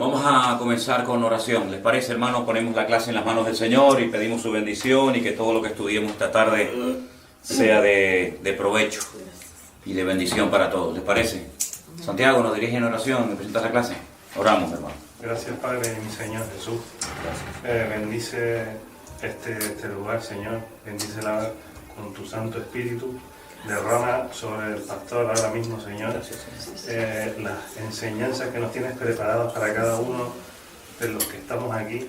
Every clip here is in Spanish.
Vamos a comenzar con oración. ¿Les parece, hermanos? Ponemos la clase en las manos del Señor y pedimos su bendición y que todo lo que estudiemos esta tarde sea de provecho y de bendición para todos. ¿Les parece? Santiago nos dirige en oración, me presenta la clase. Oramos, hermano. Gracias, Padre, mi Señor Jesús. Bendice este lugar, Señor. Bendícela con tu Santo Espíritu. Derrama sobre el pastor ahora mismo, Señor, las enseñanzas que nos tienes preparadas para cada uno de los que estamos aquí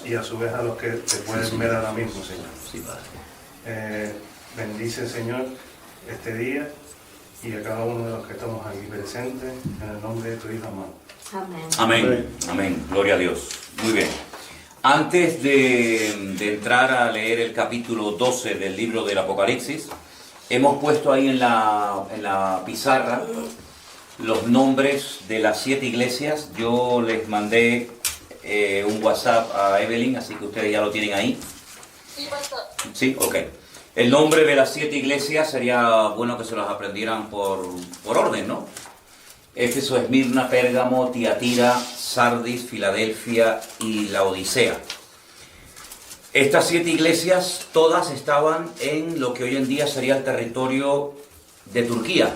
y a su vez a los que te pueden ver ahora mismo, Señor. Sí, Padre. Bendice, Señor, este día y a cada uno de los que estamos aquí presentes, en el nombre de tu Hijo amado. Amén. Amén. Amén. Gloria a Dios. Muy bien. Antes de entrar a leer el capítulo 12 del libro del Apocalipsis, hemos puesto ahí en la pizarra los nombres de las 7 iglesias. Yo les mandé un WhatsApp a Evelyn, así que ustedes ya lo tienen ahí. Sí, ok. El nombre de las 7 iglesias sería bueno que se los aprendieran por orden, ¿no? Éfeso, Esmirna, Pérgamo, Tiatira, Sardis, Filadelfia y Laodicea. Estas 7 iglesias todas estaban en lo que hoy en día sería el territorio de Turquía,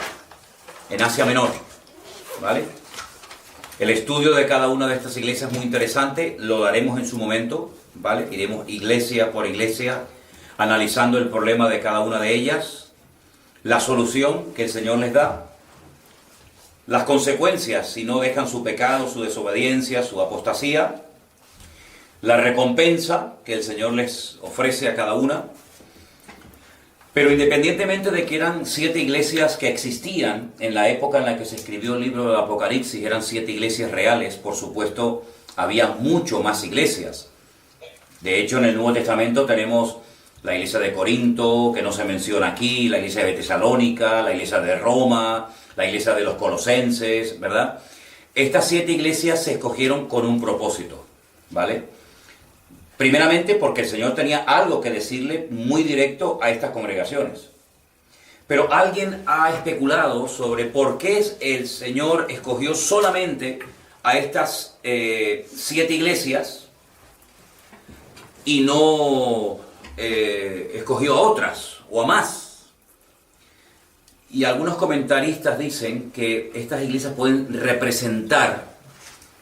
en Asia Menor, ¿vale? El estudio de cada una de estas iglesias es muy interesante, lo daremos en su momento, ¿vale? Iremos iglesia por iglesia, analizando el problema de cada una de ellas, la solución que el Señor les da, las consecuencias si no dejan su pecado, su desobediencia, su apostasía, la recompensa que el Señor les ofrece a cada una. Pero independientemente de que eran 7 iglesias que existían en la época en la que se escribió el libro del Apocalipsis, eran 7 iglesias reales, por supuesto, había mucho más iglesias. De hecho, en el Nuevo Testamento tenemos la iglesia de Corinto, que no se menciona aquí, la iglesia de Tesalónica, la iglesia de Roma, la iglesia de los Colosenses, ¿verdad? Estas 7 iglesias se escogieron con un propósito, ¿vale? Primeramente porque el Señor tenía algo que decirle muy directo a estas congregaciones. Pero alguien ha especulado sobre por qué el Señor escogió solamente a estas 7 iglesias y no escogió a otras o a más. Y algunos comentaristas dicen que estas iglesias pueden representar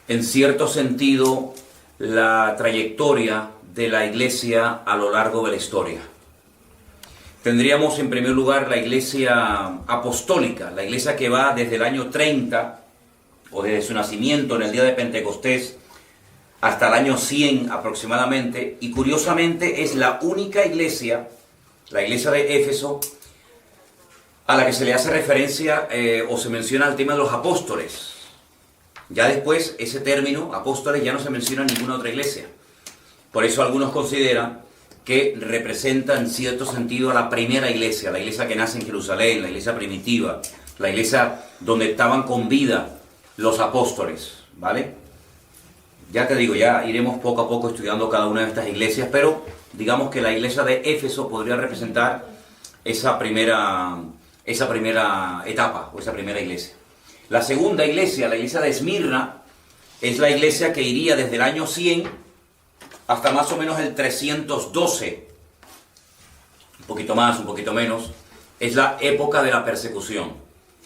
en cierto sentido la trayectoria de la iglesia a lo largo de la historia. Tendríamos en primer lugar la iglesia apostólica, la iglesia que va desde el año 30 o desde su nacimiento en el día de Pentecostés hasta el año 100 aproximadamente, y curiosamente es la única iglesia, la iglesia de Éfeso, a la que se le hace referencia o se menciona el tema de los apóstoles. Ya después, ese término, apóstoles, ya no se menciona en ninguna otra iglesia. Por eso algunos consideran que representa en cierto sentido a la primera iglesia, la iglesia que nace en Jerusalén, la iglesia primitiva, la iglesia donde estaban con vida los apóstoles, ¿vale? Ya te digo, ya iremos poco a poco estudiando cada una de estas iglesias, pero digamos que la iglesia de Éfeso podría representar esa primera etapa o esa primera iglesia. La segunda iglesia, la iglesia de Esmirna, es la iglesia que iría desde el año 100 hasta más o menos el 312, un poquito más, un poquito menos, es la época de la persecución.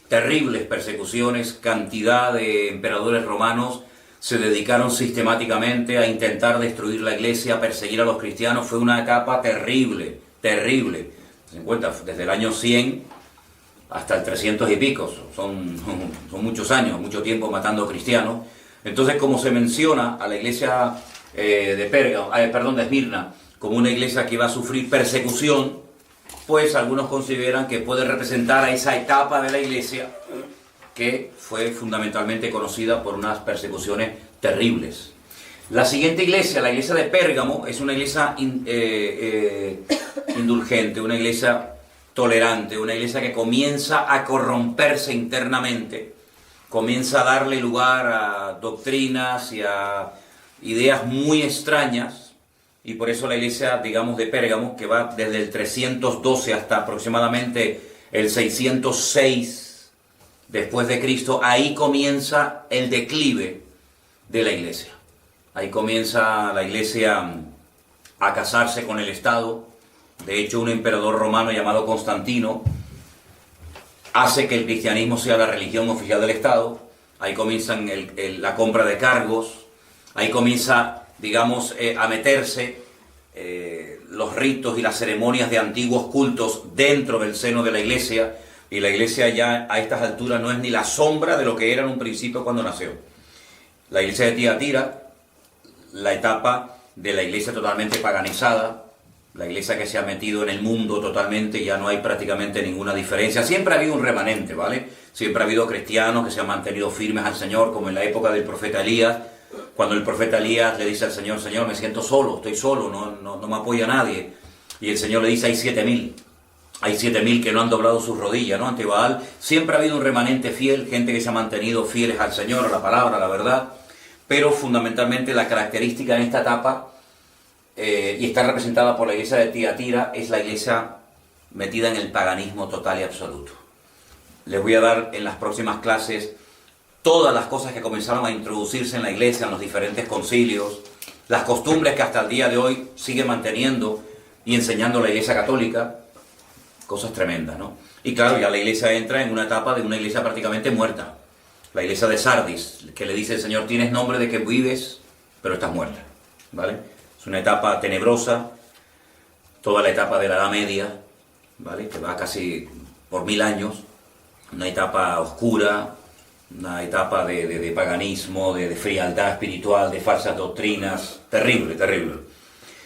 Terribles persecuciones, cantidad de emperadores romanos se dedicaron sistemáticamente a intentar destruir la iglesia, a perseguir a los cristianos. Fue una etapa terrible, terrible. Se encuentra desde el año 100 hasta el 300 y pico, son muchos años, mucho tiempo matando cristianos. Entonces, como se menciona a la iglesia de Esmirna como una iglesia que iba a sufrir persecución, pues algunos consideran que puede representar a esa etapa de la iglesia que fue fundamentalmente conocida por unas persecuciones terribles. La siguiente iglesia, la iglesia de Pérgamo, es una iglesia indulgente, una iglesia tolerante, una iglesia que comienza a corromperse internamente, comienza a darle lugar a doctrinas y a ideas muy extrañas, y por eso la iglesia, digamos, de Pérgamo, que va desde el 312 hasta aproximadamente el 606 después de Cristo, ahí comienza el declive de la Iglesia. Ahí comienza la Iglesia a casarse con el Estado. De hecho, un emperador romano llamado Constantino hace que el cristianismo sea la religión oficial del Estado. Ahí comienzan la compra de cargos, ahí comienza, digamos, a meterse los ritos y las ceremonias de antiguos cultos dentro del seno de la Iglesia, y la Iglesia ya a estas alturas no es ni la sombra de lo que era en un principio cuando nació. La Iglesia de Tiatira, la etapa de la Iglesia totalmente paganizada, la Iglesia que se ha metido en el mundo totalmente, ya no hay prácticamente ninguna diferencia. Siempre ha habido un remanente, ¿vale? Siempre ha habido cristianos que se han mantenido firmes al Señor, como en la época del profeta Elías, cuando el profeta Elías le dice al Señor: Señor, me siento solo, estoy solo, no me apoya nadie. Y el Señor le dice: hay 7.000. Hay 7.000 que no han doblado sus rodillas, ¿no?, ante Baal. Siempre ha habido un remanente fiel, gente que se ha mantenido fieles al Señor, a la palabra, a la verdad. Pero fundamentalmente la característica en esta etapa, y está representada por la iglesia de Tiatira, es la iglesia metida en el paganismo total y absoluto. Les voy a dar en las próximas clases todas las cosas que comenzaron a introducirse en la iglesia, en los diferentes concilios, las costumbres que hasta el día de hoy sigue manteniendo y enseñando la Iglesia Católica, cosas tremendas, ¿no? Y claro, ya la iglesia entra en una etapa de una iglesia prácticamente muerta. La iglesia de Sardis, que le dice el Señor: tienes nombre de que vives, pero estás muerta, ¿vale? Es una etapa tenebrosa, toda la etapa de la Edad Media, ¿vale?, que va casi por 1000 años, una etapa oscura, una etapa de paganismo, de frialdad espiritual, de falsas doctrinas, terrible, terrible.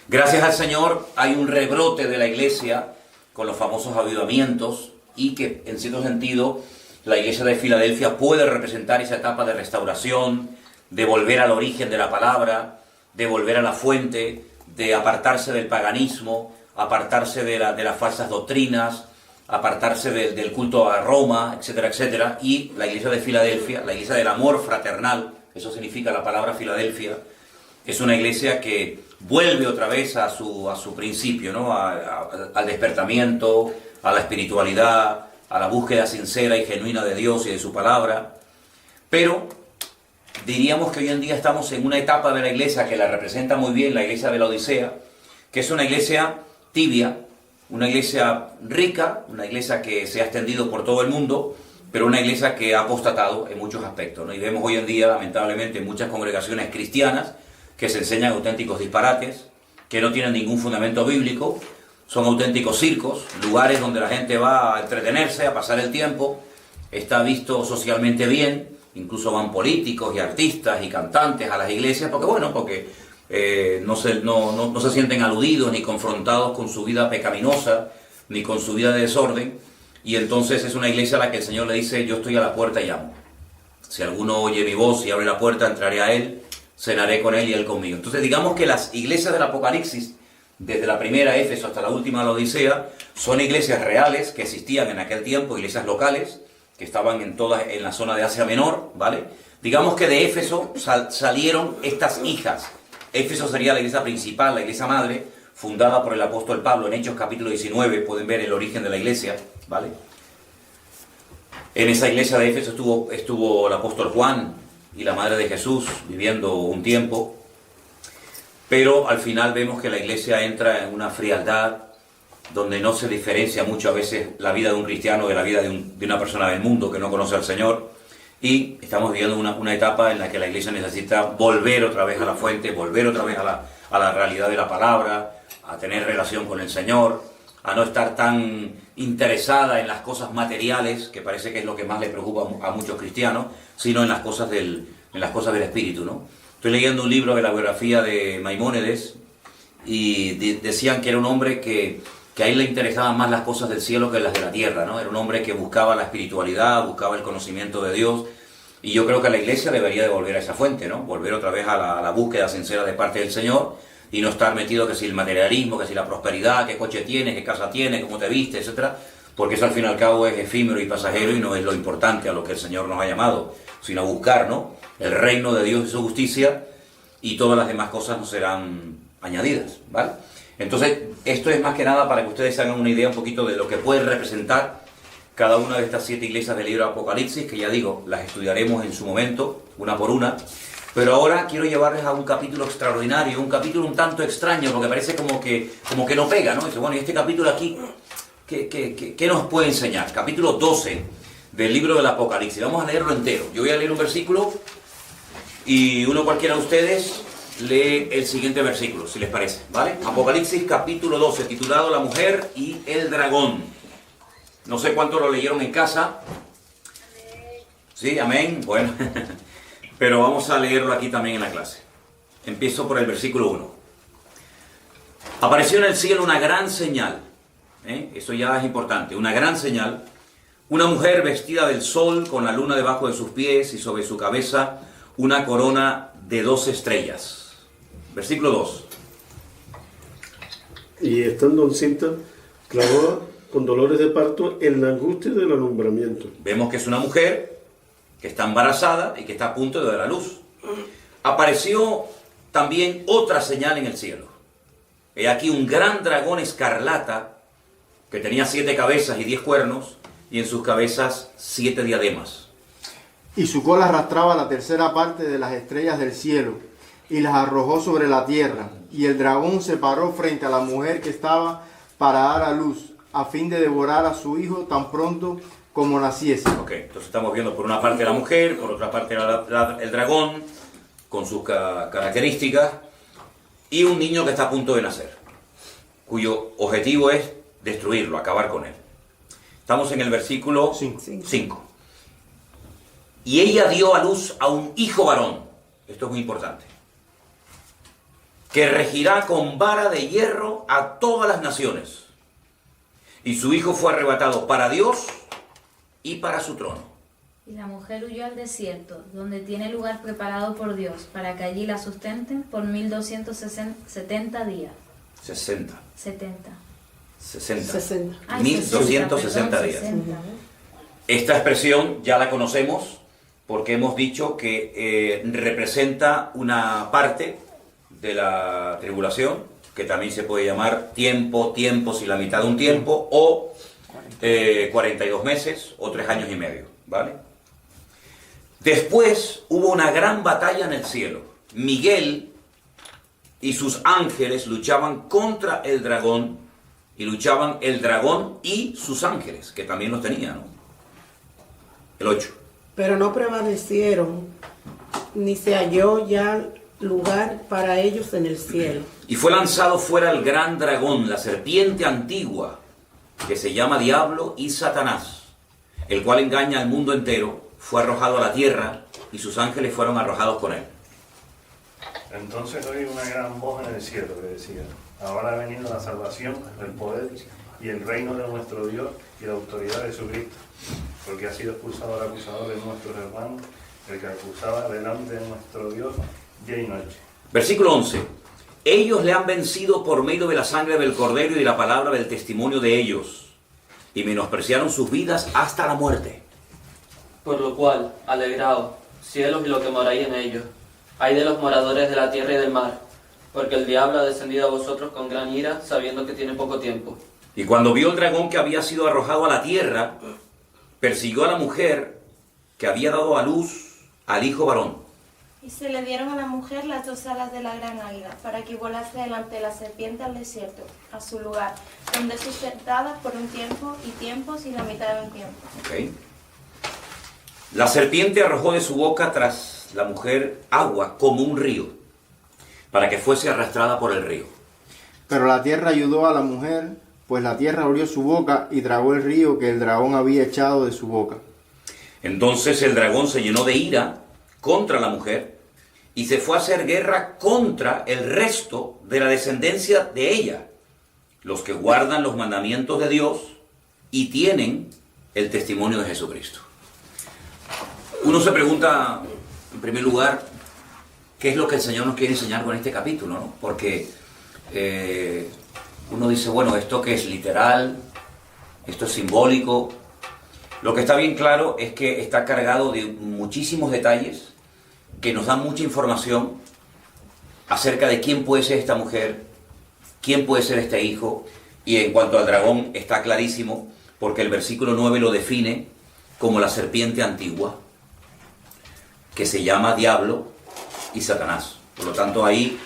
Gracias al Señor hay un rebrote de la iglesia con los famosos avivamientos, y que en cierto sentido la iglesia de Filadelfia puede representar esa etapa de restauración, de volver al origen de la palabra, de volver a la fuente, de apartarse del paganismo, apartarse de las falsas doctrinas, apartarse del culto a Roma, etcétera, etcétera. Y la iglesia de Filadelfia, la iglesia del amor fraternal, eso significa la palabra Filadelfia, es una iglesia que vuelve otra vez a su principio, ¿no?, al despertamiento, a la espiritualidad, a la búsqueda sincera y genuina de Dios y de su palabra. Pero diríamos que hoy en día estamos en una etapa de la iglesia que la representa muy bien la iglesia de la Odisea, que es una iglesia tibia, una iglesia rica, una iglesia que se ha extendido por todo el mundo, pero una iglesia que ha apostatado en muchos aspectos, ¿no? Y vemos hoy en día, lamentablemente, en muchas congregaciones cristianas que se enseñan auténticos disparates, que no tienen ningún fundamento bíblico, son auténticos circos, lugares donde la gente va a entretenerse, a pasar el tiempo, está visto socialmente bien, incluso van políticos y artistas y cantantes a las iglesias, porque no se sienten aludidos ni confrontados con su vida pecaminosa, ni con su vida de desorden, y entonces es una iglesia a la que el Señor le dice: yo estoy a la puerta y llamo. Si alguno oye mi voz y abre la puerta, entraré a él, cenaré con él y él conmigo. Entonces digamos que las iglesias del Apocalipsis, desde la primera Éfeso hasta la última la Odisea, son iglesias reales que existían en aquel tiempo, iglesias locales, que estaban en la zona de Asia Menor, ¿vale? Digamos que de Éfeso salieron estas hijas. Éfeso sería la iglesia principal, la iglesia madre, fundada por el apóstol Pablo en Hechos capítulo 19, pueden ver el origen de la iglesia, ¿vale? En esa iglesia de Éfeso estuvo el apóstol Juan y la madre de Jesús viviendo un tiempo, pero al final vemos que la iglesia entra en una frialdad donde no se diferencia mucho a veces la vida de un cristiano de la vida de una persona del mundo que no conoce al Señor, y estamos viviendo una etapa en la que la iglesia necesita volver otra vez a la fuente, volver otra vez a la realidad de la palabra, a tener relación con el Señor, a no estar tan interesada en las cosas materiales, que parece que es lo que más le preocupa a muchos cristianos, sino en las cosas del espíritu, ¿no? Estoy leyendo un libro de la biografía de Maimónides, y decían que era un hombre que a él le interesaban más las cosas del cielo que las de la tierra, ¿no? Era un hombre que buscaba la espiritualidad, buscaba el conocimiento de Dios, y yo creo que la iglesia debería de volver a esa fuente, ¿no? Volver otra vez a la búsqueda sincera de parte del Señor, y no estar metido que si el materialismo, que si la prosperidad, qué coche tienes, qué casa tienes, cómo te viste, etcétera, porque eso al fin y al cabo es efímero y pasajero y no es lo importante a lo que el Señor nos ha llamado, sino a buscar, ¿no?, el reino de Dios y su justicia, y todas las demás cosas nos serán añadidas, ¿vale? Entonces, esto es más que nada para que ustedes hagan una idea un poquito de lo que puede representar cada una de estas 7 iglesias del libro de Apocalipsis, que ya digo, las estudiaremos en su momento, una por una, Pero ahora quiero llevarles a un capítulo extraordinario, un capítulo un tanto extraño, porque parece como que no pega, ¿no? Dice, bueno, ¿y este capítulo aquí qué nos puede enseñar? Capítulo 12 del libro del Apocalipsis. Vamos a leerlo entero. Yo voy a leer un versículo y uno cualquiera de ustedes lee el siguiente versículo, si les parece, ¿vale? Apocalipsis capítulo 12, titulado La mujer y el dragón. No sé cuánto lo leyeron en casa. Sí, amén. Bueno, pero vamos a leerlo aquí también en la clase. Empiezo por el versículo 1. Apareció en el cielo una gran señal. Eso ya es importante. Una gran señal. Una mujer vestida del sol, con la luna debajo de sus pies y sobre su cabeza una corona de 12 estrellas. Versículo 2. Y estando encinta, clavó con dolores de parto en la angustia del alumbramiento. Vemos que es una mujer que está embarazada y que está a punto de dar a luz. Apareció también otra señal en el cielo. He aquí un gran dragón escarlata que tenía 7 cabezas y 10 cuernos, y en sus cabezas 7 diademas. Y su cola arrastraba la tercera parte de las estrellas del cielo, y las arrojó sobre la tierra. Y el dragón se paró frente a la mujer que estaba para dar a luz, a fin de devorar a su hijo tan pronto como naciese. Ok, entonces estamos viendo por una parte la mujer, por otra parte el dragón, con sus características, y un niño que está a punto de nacer, cuyo objetivo es destruirlo, acabar con él. Estamos en el versículo 5. Y ella dio a luz a un hijo varón, esto es muy importante, que regirá con vara de hierro a todas las naciones. Y su hijo fue arrebatado para Dios y para su trono. Y la mujer huyó al desierto, donde tiene lugar preparado por Dios, para que allí la sustenten por 1270 días. 60. 70. 60. Ay, 1260 días. 60. Esta expresión ya la conocemos porque hemos dicho que representa una parte de la tribulación, que también se puede llamar tiempos y la mitad de un tiempo, o 42 meses o 3 años y medio, ¿vale? Después hubo una gran batalla en el cielo. Miguel y sus ángeles luchaban contra el dragón, y luchaban el dragón y sus ángeles, que también los tenía, ¿no? El 8. Pero no prevalecieron, ni se halló ya lugar para ellos en el cielo. Y fue lanzado fuera el gran dragón, la serpiente antigua, que se llama Diablo y Satanás, el cual engaña al mundo entero. Fue arrojado a la tierra y sus ángeles fueron arrojados con él. Entonces oí una gran voz en el cielo que decía: ahora ha venido la salvación, el poder y el reino de nuestro Dios y la autoridad de Jesucristo, porque ha sido expulsado el acusador de nuestros hermanos, el que acusaba delante de nuestro Dios día y noche. Versículo 11. Ellos le han vencido por medio de la sangre del Cordero y de la palabra del testimonio de ellos, y menospreciaron sus vidas hasta la muerte. Por lo cual, alegraos, cielos y lo que moráis en ellos. Ay de los moradores de la tierra y del mar, porque el diablo ha descendido a vosotros con gran ira, sabiendo que tiene poco tiempo. Y cuando vio el dragón que había sido arrojado a la tierra, persiguió a la mujer que había dado a luz al hijo varón. Y se le dieron a la mujer las 2 alas de la gran águila, para que volase delante de la serpiente al desierto, a su lugar, donde es sustentada por un tiempo y tiempos y la mitad de un tiempo. Okay. La serpiente arrojó de su boca tras la mujer agua como un río, para que fuese arrastrada por el río. Pero la tierra ayudó a la mujer, pues la tierra abrió su boca y tragó el río que el dragón había echado de su boca. Entonces el dragón se llenó de ira contra la mujer y se fue a hacer guerra contra el resto de la descendencia de ella, los que guardan los mandamientos de Dios y tienen el testimonio de Jesucristo. Uno se pregunta, en primer lugar, ¿qué es lo que el Señor nos quiere enseñar con este capítulo, ¿no? Porque uno dice, bueno, ¿esto qué es literal? ¿Esto es simbólico? Lo que está bien claro es que está cargado de muchísimos detalles que nos dan mucha información acerca de quién puede ser esta mujer, quién puede ser este hijo, y en cuanto al dragón está clarísimo, porque el versículo 9 lo define como la serpiente antigua, que se llama Diablo y Satanás. Por lo tanto, ahí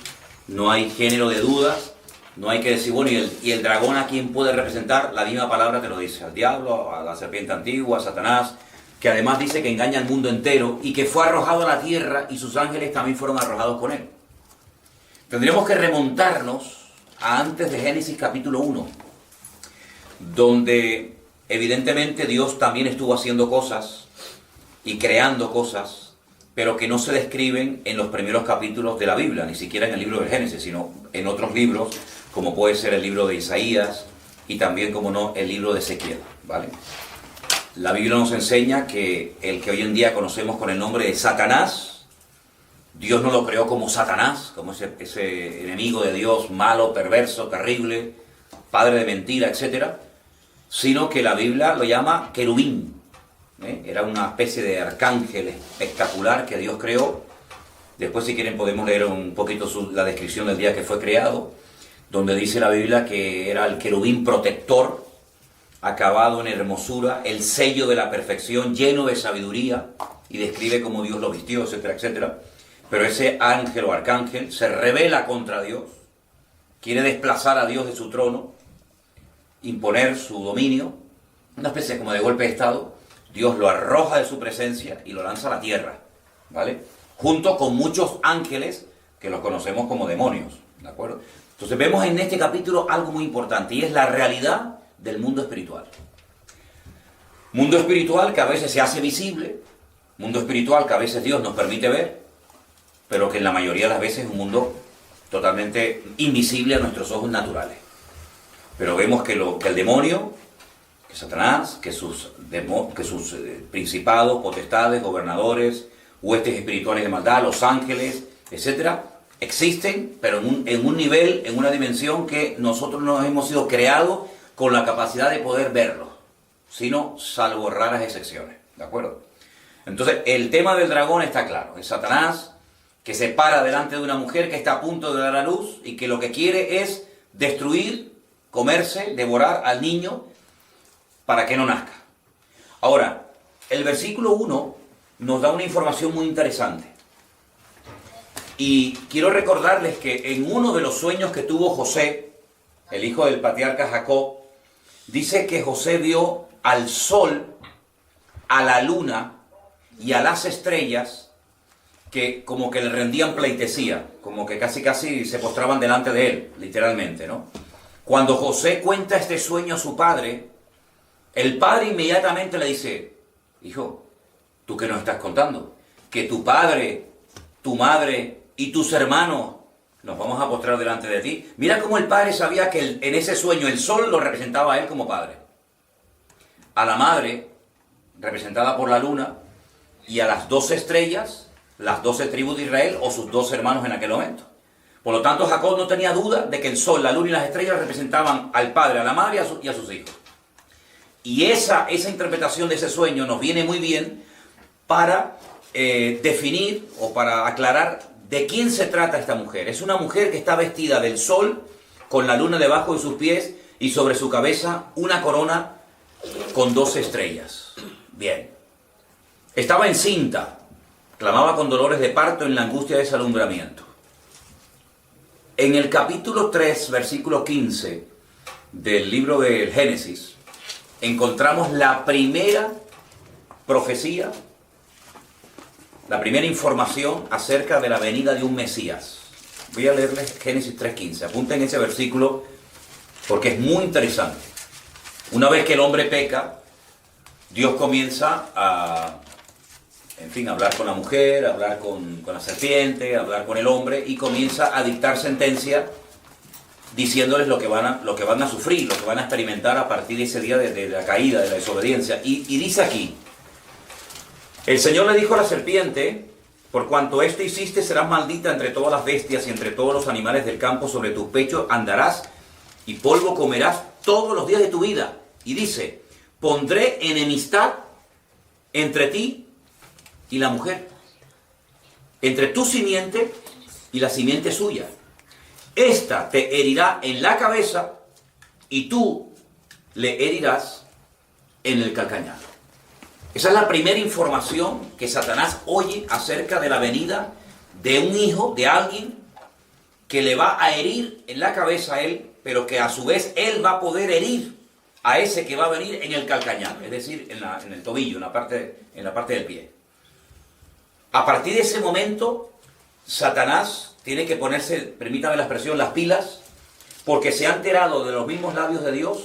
no hay género de dudas, no hay que decir, bueno, ¿y el dragón a quién puede representar? La misma palabra te lo dice, al diablo, a la serpiente antigua, a Satanás, que además dice que engaña al mundo entero y que fue arrojado a la tierra y sus ángeles también fueron arrojados con él. Tendríamos que remontarnos a antes de Génesis capítulo 1, donde evidentemente Dios también estuvo haciendo cosas y creando cosas, pero que no se describen en los primeros capítulos de la Biblia, ni siquiera en el libro de Génesis, sino en otros libros, como puede ser el libro de Isaías y también, como no, el libro de Ezequiel, ¿vale? La Biblia nos enseña que el que hoy en día conocemos con el nombre de Satanás, Dios no lo creó como Satanás, como ese enemigo de Dios, malo, perverso, terrible, padre de mentira, etc., sino que la Biblia lo llama querubín. Era una especie de arcángel espectacular que Dios creó. Después, si quieren, podemos leer un poquito la descripción del día que fue creado, donde dice la Biblia que era el querubín protector, acabado en hermosura, el sello de la perfección, lleno de sabiduría, y describe cómo Dios lo vistió, etcétera, etcétera. Pero ese ángel o arcángel se rebela contra Dios, quiere desplazar a Dios de su trono, imponer su dominio, una especie como de golpe de estado. Dios lo arroja de su presencia y lo lanza a la tierra, ¿vale? Junto con muchos ángeles que los conocemos como demonios, ¿de acuerdo? Entonces vemos en este capítulo algo muy importante, y es la realidad del mundo espiritual. Mundo espiritual que a veces se hace visible, mundo espiritual que a veces Dios nos permite ver, pero que en la mayoría de las veces es un mundo totalmente invisible a nuestros ojos naturales. Pero vemos que el demonio, que Satanás, que sus principados, potestades, gobernadores, huestes espirituales de maldad, los ángeles, etcétera, existen, pero en un nivel, en una dimensión que nosotros no hemos sido creados con la capacidad de poder verlos, sino salvo raras excepciones, ¿de acuerdo? Entonces, el tema del dragón está claro, es Satanás, que se para delante de una mujer que está a punto de dar a luz y que lo que quiere es destruir, comerse, devorar al niño para que no nazca. Ahora, el versículo 1 nos da una información muy interesante. Y quiero recordarles que en uno de los sueños que tuvo José, el hijo del patriarca Jacob, dice que José vio al sol, a la luna y a las estrellas que como que le rendían pleitesía, como que casi se postraban delante de él, literalmente, ¿no? Cuando José cuenta este sueño a su padre, el padre inmediatamente le dice: hijo, ¿tú qué nos estás contando? Que tu padre, tu madre y tus hermanos nos vamos a postrar delante de ti. Mira cómo el padre sabía que en ese sueño el sol lo representaba a él como padre, a la madre, representada por la luna, y a las 12 estrellas, las 12 tribus de Israel, o sus 12 hermanos en aquel momento. Por lo tanto, Jacob no tenía duda de que el sol, la luna y las estrellas representaban al padre, a la madre y a sus hijos. Y esa interpretación de ese sueño nos viene muy bien para definir o para aclarar de quién se trata esta mujer. Es una mujer que está vestida del sol, con la luna debajo de sus pies y sobre su cabeza una corona con 12 estrellas. Bien. Estaba encinta, clamaba con dolores de parto en la angustia de ese alumbramiento. En el capítulo 3, versículo 15 del libro del Génesis, encontramos la primera profecía, la primera información acerca de la venida de un Mesías. Voy a leerles Génesis 3.15. Apunten ese versículo porque es muy interesante. Una vez que el hombre peca, Dios comienza a hablar con la mujer, a hablar con la serpiente, a hablar con el hombre, y comienza a dictar sentencia diciéndoles lo que van a sufrir, lo que van a experimentar a partir de ese día de la caída, de la desobediencia. Y dice aquí: el Señor le dijo a la serpiente: por cuanto esto hiciste, serás maldita entre todas las bestias y entre todos los animales del campo, sobre tu pecho andarás y polvo comerás todos los días de tu vida. Y dice: pondré enemistad entre ti y la mujer, entre tu simiente y la simiente suya. Esta te herirá en la cabeza y tú le herirás en el calcañar. Esa es la primera información que Satanás oye acerca de la venida de un hijo, de alguien que le va a herir en la cabeza a él, pero que a su vez él va a poder herir a ese que va a venir en el calcañar, es decir, en el tobillo, en la parte del pie. A partir de ese momento, Satanás tiene que ponerse, permítame la expresión, las pilas, porque se ha enterado de los mismos labios de Dios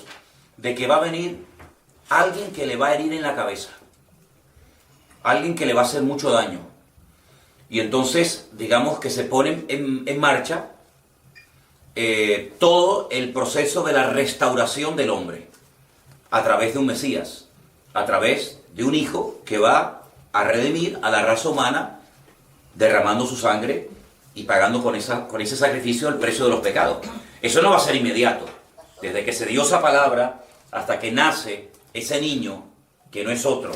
de que va a venir alguien que le va a herir en la cabeza, alguien que le va a hacer mucho daño. Y entonces, digamos que se pone en marcha todo el proceso de la restauración del hombre, a través de un Mesías, a través de un hijo que va a redimir a la raza humana, derramando su sangre y pagando con ese sacrificio el precio de los pecados. Eso no va a ser inmediato. Desde que se dio esa palabra hasta que nace ese niño, que no es otro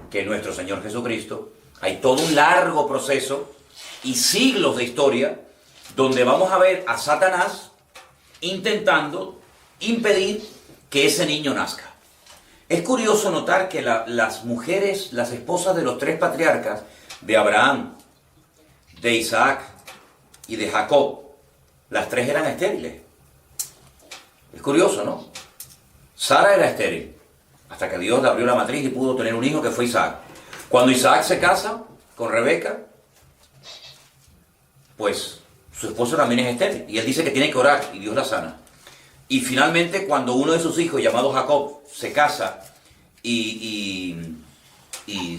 que nuestro Señor Jesucristo, hay todo un largo proceso y siglos de historia donde vamos a ver a Satanás intentando impedir que ese niño nazca. Es curioso notar que las mujeres, las esposas de los tres patriarcas, de Abraham, de Isaac y de Jacob, las tres eran estériles. Es curioso, ¿no? Sara era estéril, hasta que Dios le abrió la matriz y pudo tener un hijo que fue Isaac. Cuando Isaac se casa con Rebeca, pues su esposo también es estéril, y él dice que tiene que orar, y Dios la sana. Y finalmente, cuando uno de sus hijos, llamado Jacob, se casa y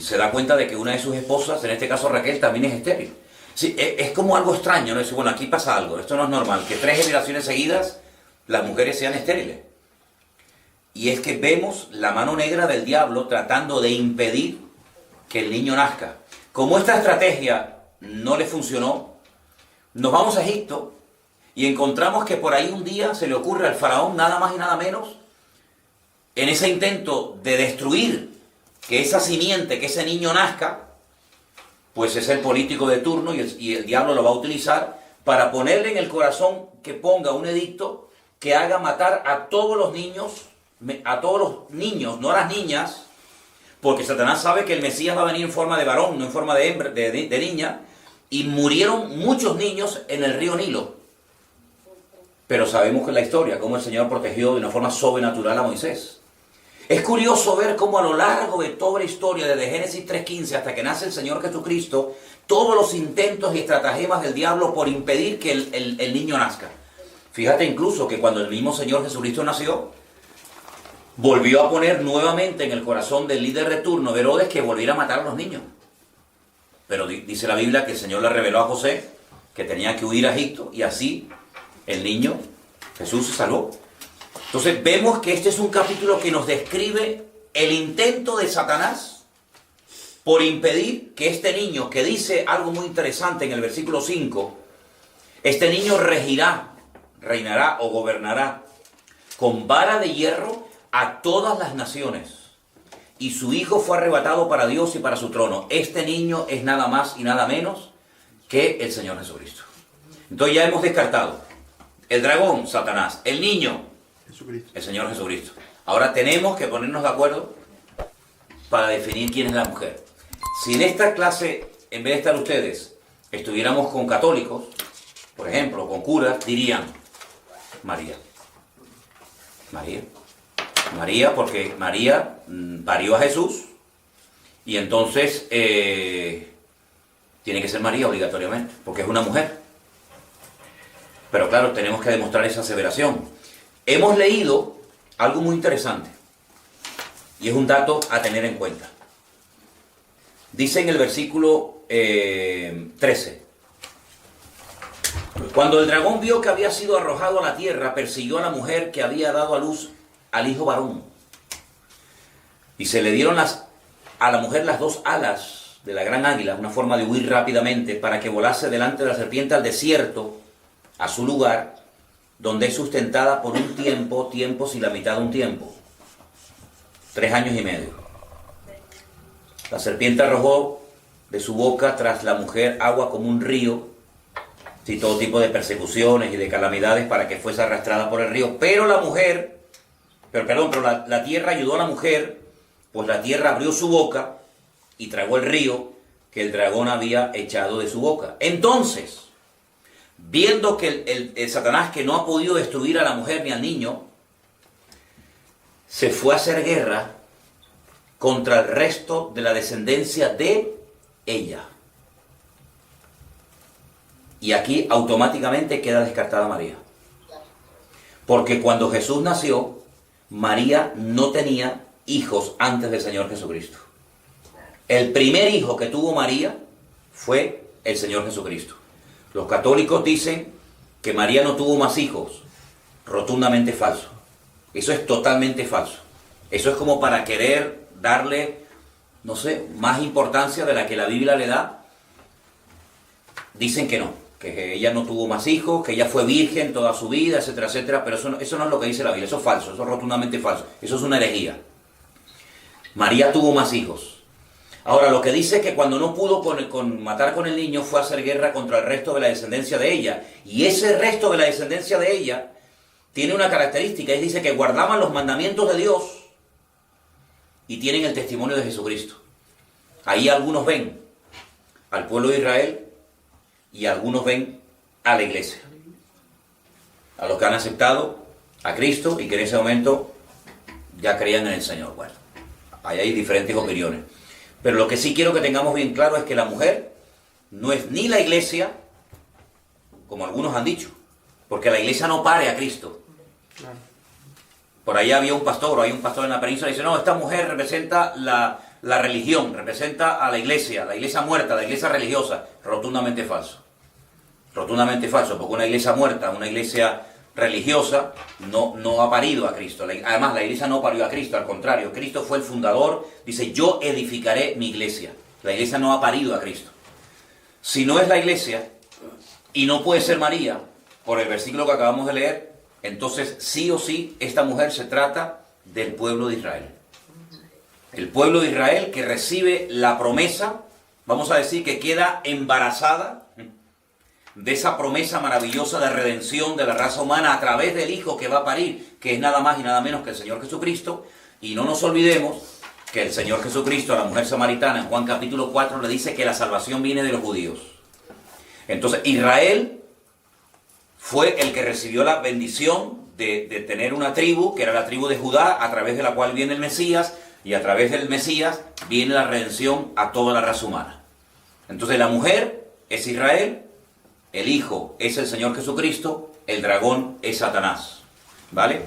se da cuenta de que una de sus esposas, en este caso Raquel, también es estéril. Sí, es como algo extraño, ¿no? Es, bueno, aquí pasa algo, esto no es normal, que 3 generaciones seguidas las mujeres sean estériles. Y es que vemos la mano negra del diablo tratando de impedir que el niño nazca. Como esta estrategia no le funcionó, nos vamos a Egipto y encontramos que por ahí un día se le ocurre al faraón, nada más y nada menos, en ese intento de destruir que esa simiente, que ese niño nazca, pues es el político de turno y el diablo lo va a utilizar para ponerle en el corazón que ponga un edicto que haga matar a todos los niños, no a las niñas, porque Satanás sabe que el Mesías va a venir en forma de varón, no en forma de niña, y murieron muchos niños en el río Nilo. Pero sabemos que en la historia, cómo el Señor protegió de una forma sobrenatural a Moisés. Es curioso ver cómo a lo largo de toda la historia, desde Génesis 3.15 hasta que nace el Señor Jesucristo, todos los intentos y estratagemas del diablo por impedir que el niño nazca. Fíjate incluso que cuando el mismo Señor Jesucristo nació, volvió a poner nuevamente en el corazón del líder de turno, de Herodes, que volviera a matar a los niños. Pero dice la Biblia que el Señor le reveló a José que tenía que huir a Egipto, y así el niño, Jesús, se salvó. Entonces vemos que este es un capítulo que nos describe el intento de Satanás por impedir que este niño, que dice algo muy interesante en el versículo 5, este niño reinará o gobernará con vara de hierro a todas las naciones, y su hijo fue arrebatado para Dios y para su trono. Este niño es nada más y nada menos que el Señor Jesucristo. Entonces ya hemos descartado el dragón, Satanás, el niño, Jesucristo, el Señor Jesucristo. Ahora tenemos que ponernos de acuerdo para definir quién es la mujer. Si en esta clase, en vez de estar ustedes, estuviéramos con católicos, por ejemplo, con curas, dirían María. María, porque María parió a Jesús, y entonces tiene que ser María obligatoriamente, porque es una mujer. Pero claro, tenemos que demostrar esa aseveración. Hemos leído algo muy interesante, y es un dato a tener en cuenta. Dice en el versículo 13: cuando el dragón vio que había sido arrojado a la tierra, persiguió a la mujer que había dado a luz al hijo varón. Y se le dieron a la mujer las 2 alas de la gran águila, una forma de huir rápidamente, para que volase delante de la serpiente al desierto, a su lugar, donde es sustentada por un tiempos y la mitad de un tiempo. 3 años y medio. La serpiente arrojó de su boca tras la mujer agua como un río, y todo tipo de persecuciones y de calamidades para que fuese arrastrada por el río. Pero la tierra ayudó a la mujer, pues la tierra abrió su boca y tragó el río que el dragón había echado de su boca. Entonces, viendo que el Satanás, que no ha podido destruir a la mujer ni al niño, se fue a hacer guerra contra el resto de la descendencia de ella. Y aquí automáticamente queda descartada María. Porque cuando Jesús nació, María no tenía hijos antes del Señor Jesucristo. El primer hijo que tuvo María fue el Señor Jesucristo. Los católicos dicen que María no tuvo más hijos. Rotundamente falso. Eso es totalmente falso. Eso es como para querer darle, no sé, más importancia de la que la Biblia le da. Dicen que no, que ella no tuvo más hijos, que ella fue virgen toda su vida, etcétera, etcétera. Pero eso no es lo que dice la Biblia. Eso es falso, eso es rotundamente falso. Eso es una herejía. María tuvo más hijos. Ahora, lo que dice es que cuando no pudo matar con el niño, fue a hacer guerra contra el resto de la descendencia de ella. Y ese resto de la descendencia de ella tiene una característica, es dice que guardaban los mandamientos de Dios y tienen el testimonio de Jesucristo. Ahí algunos ven al pueblo de Israel y algunos ven a la iglesia. A los que han aceptado a Cristo y que en ese momento ya creían en el Señor. Bueno, ahí hay diferentes opiniones. Pero lo que sí quiero que tengamos bien claro es que la mujer no es ni la iglesia, como algunos han dicho, porque la iglesia no pare a Cristo. Por ahí había un pastor, o hay un pastor en la península, y dice, no, esta mujer representa la religión, representa a la iglesia muerta, la iglesia religiosa. Rotundamente falso. Rotundamente falso, porque una iglesia muerta, una iglesia religiosa, no ha parido a Cristo. Además, la iglesia no parió a Cristo, al contrario, Cristo fue el fundador, dice, yo edificaré mi iglesia. La iglesia no ha parido a Cristo. Si no es la iglesia, y no puede ser María, por el versículo que acabamos de leer, entonces sí o sí, esta mujer se trata del pueblo de Israel. El pueblo de Israel que recibe la promesa, vamos a decir que queda embarazada de esa promesa maravillosa de redención de la raza humana a través del Hijo que va a parir, que es nada más y nada menos que el Señor Jesucristo. Y no nos olvidemos que el Señor Jesucristo a la mujer samaritana en Juan capítulo 4 le dice que la salvación viene de los judíos. Entonces Israel fue el que recibió la bendición de tener una tribu, que era la tribu de Judá, a través de la cual viene el Mesías, y a través del Mesías viene la redención a toda la raza humana. Entonces la mujer es Israel, el Hijo es el Señor Jesucristo, el dragón es Satanás. ¿Vale?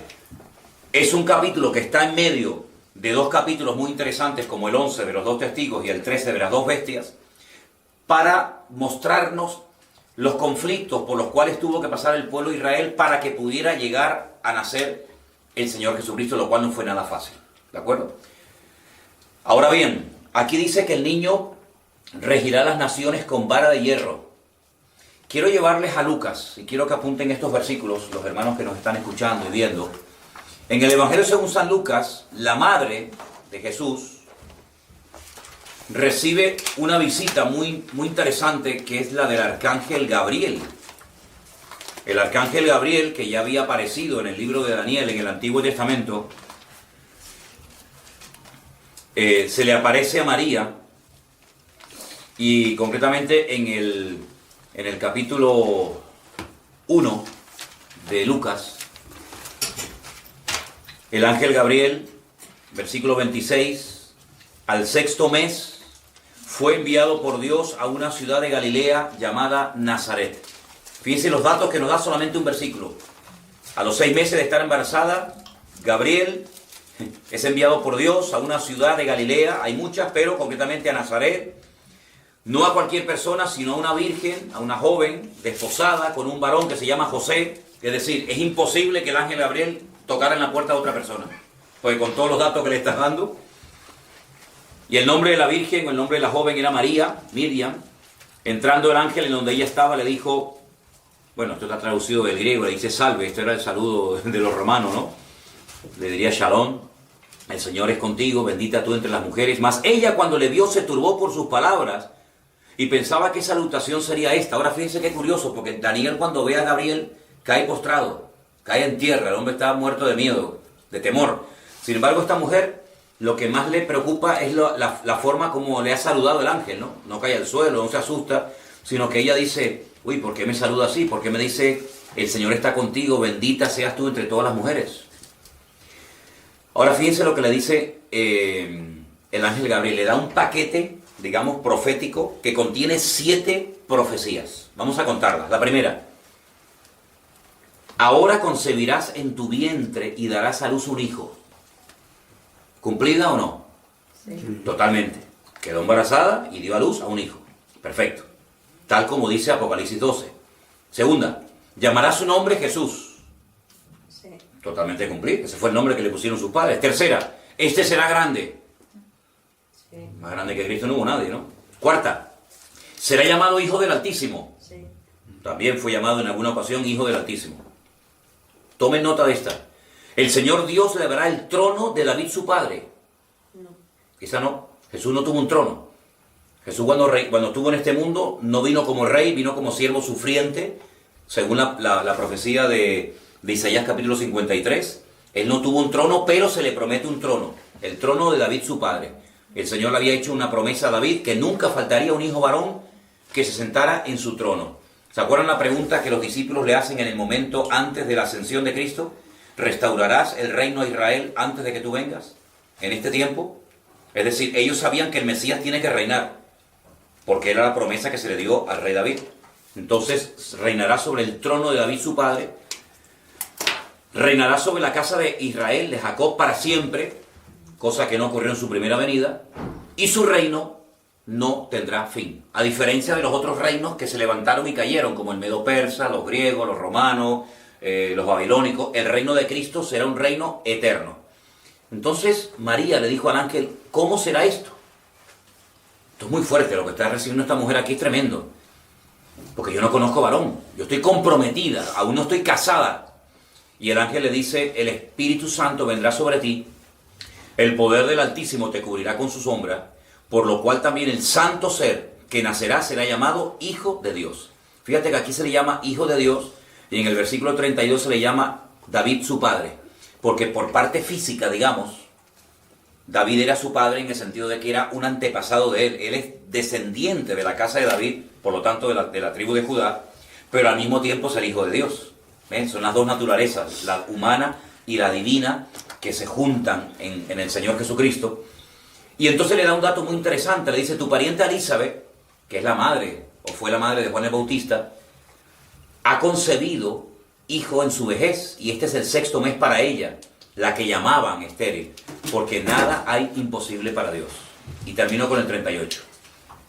Es un capítulo que está en medio de dos capítulos muy interesantes, como el 11 de los dos testigos y el 13 de las dos bestias, para mostrarnos los conflictos por los cuales tuvo que pasar el pueblo de Israel para que pudiera llegar a nacer el Señor Jesucristo, lo cual no fue nada fácil. ¿De acuerdo? Ahora bien, aquí dice que el niño regirá las naciones con vara de hierro. Quiero llevarles a Lucas, y quiero que apunten estos versículos, los hermanos que nos están escuchando y viendo. En el Evangelio según San Lucas, la madre de Jesús recibe una visita muy interesante, que es la del arcángel Gabriel. El arcángel Gabriel, que ya había aparecido en el libro de Daniel en el Antiguo Testamento, se le aparece a María, y concretamente en el capítulo 1 de Lucas, el ángel Gabriel, versículo 26, al sexto mes, fue enviado por Dios a una ciudad de Galilea llamada Nazaret. Fíjense los datos que nos da solamente un versículo. A los 6 meses de estar embarazada, Gabriel es enviado por Dios a una ciudad de Galilea, hay muchas, pero concretamente a Nazaret. No a cualquier persona, sino a una virgen, a una joven desposada con un varón que se llama José. Es decir, es imposible que el ángel Gabriel tocara en la puerta de otra persona, porque con todos los datos que le estás dando. Y el nombre de la virgen, o el nombre de la joven era María, Miriam. Entrando el ángel en donde ella estaba, le dijo, bueno, esto está traducido del griego, le dice salve, esto era el saludo de los romanos, ¿no? Le diría shalom, el Señor es contigo, bendita tú entre las mujeres. Mas ella, cuando le vio, se turbó por sus palabras y pensaba qué salutación sería esta. Ahora fíjense qué curioso, porque Daniel, cuando ve a Gabriel, cae postrado, cae en tierra, el hombre estaba muerto de miedo, de temor. Sin embargo, esta mujer lo que más le preocupa es la forma como le ha saludado el ángel, ¿no? No cae al suelo, no se asusta, sino que ella dice, uy, ¿por qué me saluda así? ¿Por qué me dice, el Señor está contigo, bendita seas tú entre todas las mujeres? Ahora fíjense lo que le dice el ángel Gabriel. Le da un paquete, digamos, profético que contiene 7 profecías. Vamos a contarlas. La primera: ahora concebirás en tu vientre y darás a luz un hijo. ¿Cumplida o no? Sí. Totalmente. Quedó embarazada y dio a luz a un hijo. Perfecto. Tal como dice Apocalipsis 12. Segunda: llamará su nombre Jesús. Sí. Totalmente cumplido. Ese fue el nombre que le pusieron sus padres. Tercera: este será grande. Sí. Más grande que Cristo no hubo nadie, ¿no? Cuarta: será llamado Hijo del Altísimo. Sí. También fue llamado en alguna ocasión Hijo del Altísimo. Tomen nota de esta. El Señor Dios le dará el trono de David su padre. No. Quizá no. Jesús no tuvo un trono. Jesús cuando estuvo en este mundo no vino como rey, vino como siervo sufriente, según la profecía de Isaías capítulo 53. Él no tuvo un trono, pero se le promete un trono. El trono de David su padre. El Señor le había hecho una promesa a David que nunca faltaría un hijo varón que se sentara en su trono. ¿Se acuerdan la pregunta que los discípulos le hacen en el momento antes de la ascensión de Cristo? ¿Restaurarás el reino a Israel antes de que tú vengas? En este tiempo. Es decir, ellos sabían que el Mesías tiene que reinar, porque era la promesa que se le dio al rey David. Entonces, reinará sobre el trono de David su padre, reinará sobre la casa de Israel, de Jacob, para siempre, cosa que no ocurrió en su primera venida, y su reino no tendrá fin. A diferencia de los otros reinos que se levantaron y cayeron, como el Medo-Persa, los griegos, los romanos, los babilónicos, el reino de Cristo será un reino eterno. Entonces María le dijo al ángel, ¿cómo será esto? Esto es muy fuerte, lo que está recibiendo esta mujer aquí es tremendo, porque yo no conozco varón, yo estoy comprometida, aún no estoy casada. Y el ángel le dice, el Espíritu Santo vendrá sobre ti, el poder del Altísimo te cubrirá con su sombra, por lo cual también el santo ser que nacerá será llamado Hijo de Dios. Fíjate que aquí se le llama Hijo de Dios, y en el versículo 32 se le llama David su padre, porque por parte física, digamos, David era su padre en el sentido de que era un antepasado de él. Él es descendiente de la casa de David, por lo tanto de la tribu de Judá, pero al mismo tiempo es el Hijo de Dios. ¿Ven? Son las dos naturalezas, la humana y la divina, que se juntan en el Señor Jesucristo. Y entonces le da un dato muy interesante, le dice, tu pariente Elizabeth, que es la madre, o fue la madre de Juan el Bautista, ha concebido hijo en su vejez, y este es el 6º mes para ella, la que llamaban estéril, porque nada hay imposible para Dios. Y terminó con el 38.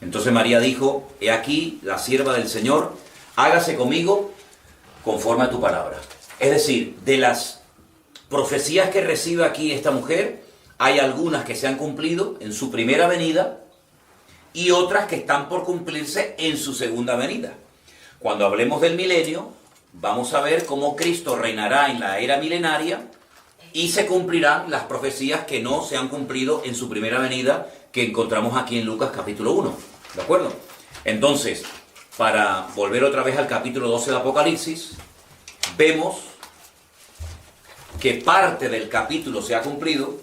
Entonces María dijo, he aquí la sierva del Señor, hágase conmigo conforme a tu palabra. Es decir, de las profecías que recibe aquí esta mujer, hay algunas que se han cumplido en su primera venida y otras que están por cumplirse en su segunda venida. Cuando hablemos del milenio, vamos a ver cómo Cristo reinará en la era milenaria y se cumplirán las profecías que no se han cumplido en su primera venida, que encontramos aquí en Lucas capítulo 1. ¿De acuerdo? Entonces, para volver otra vez al capítulo 12 de Apocalipsis, vemos que parte del capítulo se ha cumplido